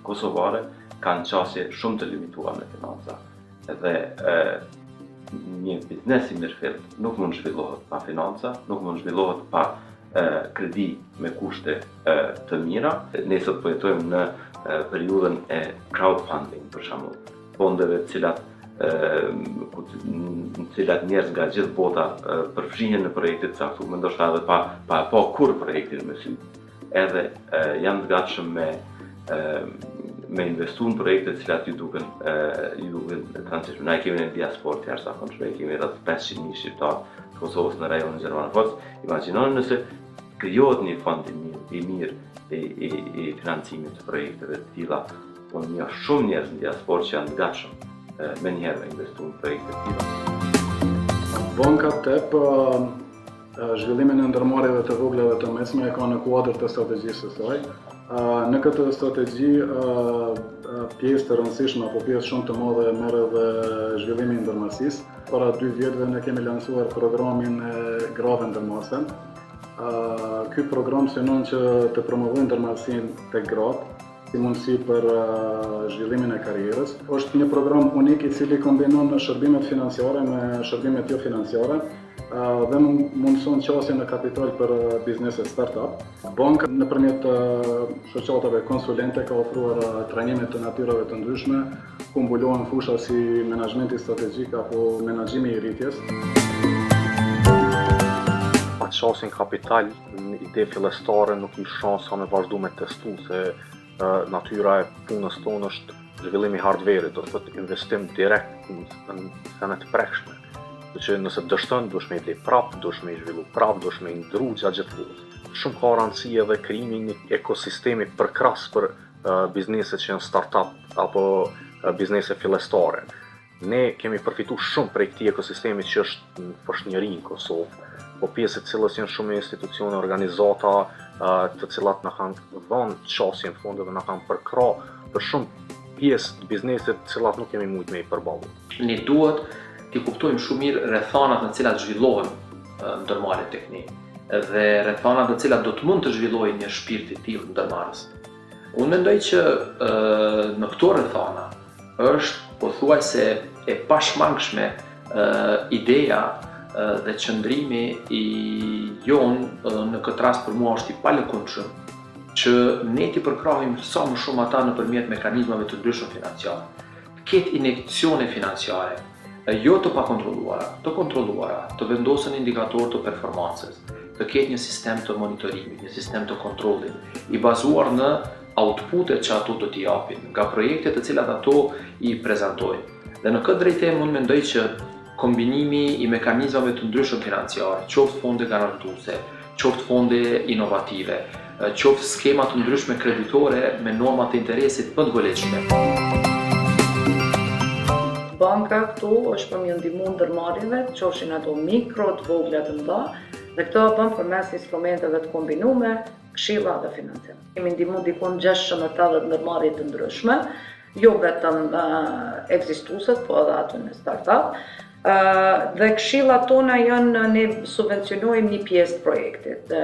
kosovare kanë qasje shumë të limituar në financa. Edhe një biznes i mirëfillt nuk mund zhvillohet pa financa, nuk mund zhvillohet pa kredi me kushte të mira. Ne sot po jetojmë në periudhën e crowdfunding, për shembull, fondeve në cilat njerëz nga gjithë bota përfshihen në projekte të caktuara, ndoshta edhe pa kur projektin me sy. Edhe janë të gatshëm me investu në projekte të cilat ju duken transishme. Na kemi në diasporë të jashtëzakonshme, kemi rreth 500.000 shqiptarë të Kosovës në rajonin Zermanafos. Imagjinoni nëse krijohet një fond i mirë i financimit të projekteve të tilla, po një shumë njerëz në diasporë që janë të gatshëm me njëherë me investu në projekte të tilla. Banka TEP zhvillimin e ndërmarrjeve të voglave të mesme e ka në kuadër të strategjisë së saj. Në këtë strategji pjesë të rëndësishme apo pjesë shumë të madhe merr edhe zhvillimi i ndërmarrësisë. Para 2 vjetëve ne kemi lansuar programin e grave ndërmarrëse. Ky program synon që të promovojë ndërmarrësinë tek gratë si mundësi për zhvillimin e karrierës. Është një program unik i cili kombinon shërbimet financiare me shërbimet jo financiare dhe mundëson qasje në kapital për biznese start-up. Banka nëpërmjet shoqatave konsulente ka ofruar trajnime të natyrave të ndryshme, ku mbulohen fusha si menaxhmenti strategjik apo menaxhimi i rritjes. Pa qasin kapital, në ide fillestare nuk i shansa me vazhdu me testu, se natyra e punës tonë është zhvillimi hardverit, do të thotë investim direkt në sene të prekshme. Që nëse dështon, duhesh me i blej prapë, duhesh me i zhvillu prapë, duhesh me i ndru gjatë kohës. Shumë ka rëndësi edhe krijimi një ekosistemi përkras për bizneset që janë start-up apo biznese fillestare. Ne kemi përfitu shumë prej këtij ekosistemi që është në Foshnjëri në Kosovë, po pjesë të cilës janë shumë institucione, organizata të cilat na kanë dhënë qasje në fondeve, na kanë përkrah për shumë pjesë të bizneset të cilat nuk kemi mujt me i përballu. Ne duhet t'i kuptojmë shumë mirë rrethanat në cilat zhvillohen ndërmarrjet tek ne dhe rrethanat në cilat do të mund të zhvillojë një shpirt i tillë ndërmarrës. Unë mendoj që në këto rrethana është pothuajse e pashmangshme ideja dhe qëndrimi i jon në këtë rast për mua është i palëkundshëm që ne t'i përkrahim sa më shumë ata nëpërmjet mekanizmave të ndryshëm financiare. Të ketë injekcione financiare, jo të pakontrolluara, të kontrolluara, të vendosën indikatorë të performancës, të ketë një sistem të monitorimit, një sistem të kontrollit, i bazuar në outputet që ato do t'i japin, nga projektet të cilat ato i prezantojnë. Dhe në këtë drejtim unë mendoj që kombinimi i mekanizmave të ndryshëm financiare, qoftë fonde garantuese, qoftë fonde inovative, qoftë skema të ndryshme kreditore me norma të interesit më të goletshme. Banka këtu është për mjë ndihmu ndërmarrjeve, qofshin ato mikro, të vogla, të mëdha, dhe këto bën përmes instrumenteve të kombinume, këshilla dhe financim. Kemi ndihmu dikon 670 ndërmarrje të ndryshme, jo vetëm ekzistuese, po edhe ato në startup. Dhe këshillat tona janë, ne subvencionojmë një pjesë të projektit,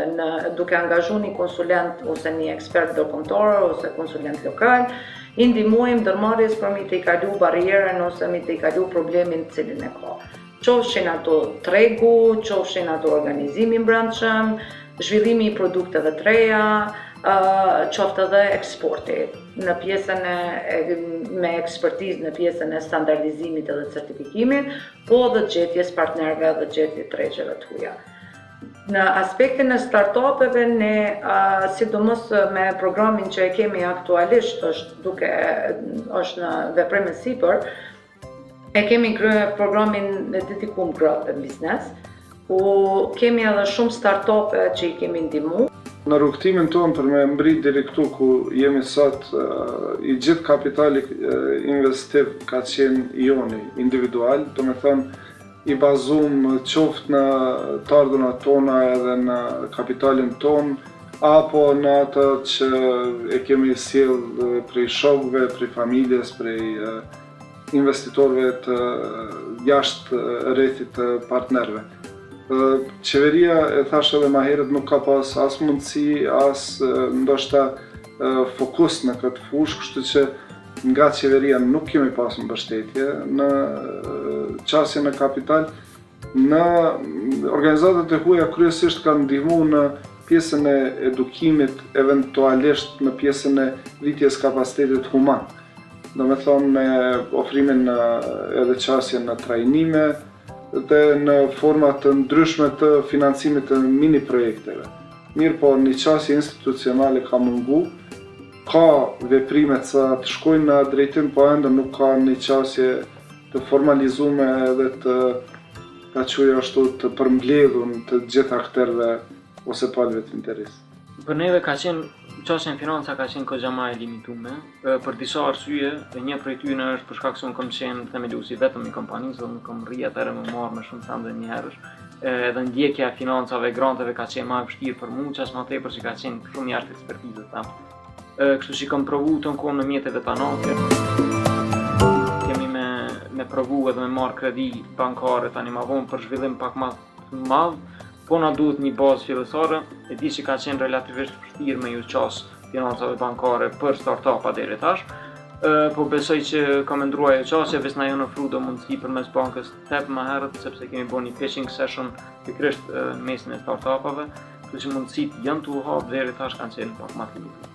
duke angazhu një konsulent ose një ekspert ndërkombëtar ose konsulent lokal, i ndihmojmë ndërmarrjes për mi të i kalu barrierën ose mi të i kalu problemin të cilin e ka. Qofshin ato tregu, qofshin ato organizimi brendshëm, zhvillimi i produkteve të reja, qoftë edhe eksporti në pjesën me ekspertizë në pjesën e standardizimit edhe certifikimit, po dhe gjetjes partnerëve dhe gjetjes tregjeve të huaja. Në aspektin e startupeve, ne, sidomos me programin që e kemi aktualisht, është në veprim e sipër, e kemi programin në dedikum growth and business, ku kemi edhe shumë startupe që i kemi ndihmu. Në rrugtimin tonë për me mbrit deri këtu ku jemi sot, i gjithë kapitali investiv ka qenë joni individual, do me thënë i bazum qoftë në të ardhunat tona edhe në kapitalin ton, apo në atë që e kemi sjell prej shokëve, prej familjes, prej investitorëve të jashtë rrethit të partnerëve. Qeveria, e thash edhe ma herët, nuk ka pas as mundësi, as ndoshta fokus në këtë fushë, kështu që nga qeveria nuk kemi pasur mbështetje në qasjen e kapital. Në organizatat e huaja kryesisht kanë ndihmuar në pjesën e edukimit, eventualisht në pjesën e rritjes kapacitetit human. Do me thonë me ofrimin edhe qasjen në trajnime dhe në format të ndryshme të financimit të mini projekteve. Mirë po një qasje institucionale ka mungu, ka veprime të shkojnë në drejtim, po ende nuk ka një qasje të formalizume dhe të ka quaj ashtu të përmbledhur të gjithë akterëve ose palëve të interes. Për neve ka qenë qasja e financa ka qenë kogja e limitume, për disa arsye, dhe një prej tyre është për shkak se unë kam qenë themeluesi vetëm i kompanisë, dhe unë kam rri atëherë me marrë me shumë thënë një herësh. Edhe ndjekja e financave, granteve ka qenë më e vështirë për mua, qas më tepër që ka qenë shumë jashtë ekspertizës tam. Kështu që kam provu të kohën në mjetet vetanake. Kemi me provu edhe me marrë kredi bankare tani më vonë për zhvillim pak më të madh, po na duhet një bazë fillesare. E di që ka qenë relativisht vështirë me ju qas financave bankare për startupa deri tash. Po besoj që ka me ndruar e qasja, ves na janë ofruar do mundësi përmes bankës TEP më herët, sepse kemi bërë një pitching session pikërisht në mesin e startupave, kështu që mundësitë janë të u hap deri tash kanë qenë pak më të limituara.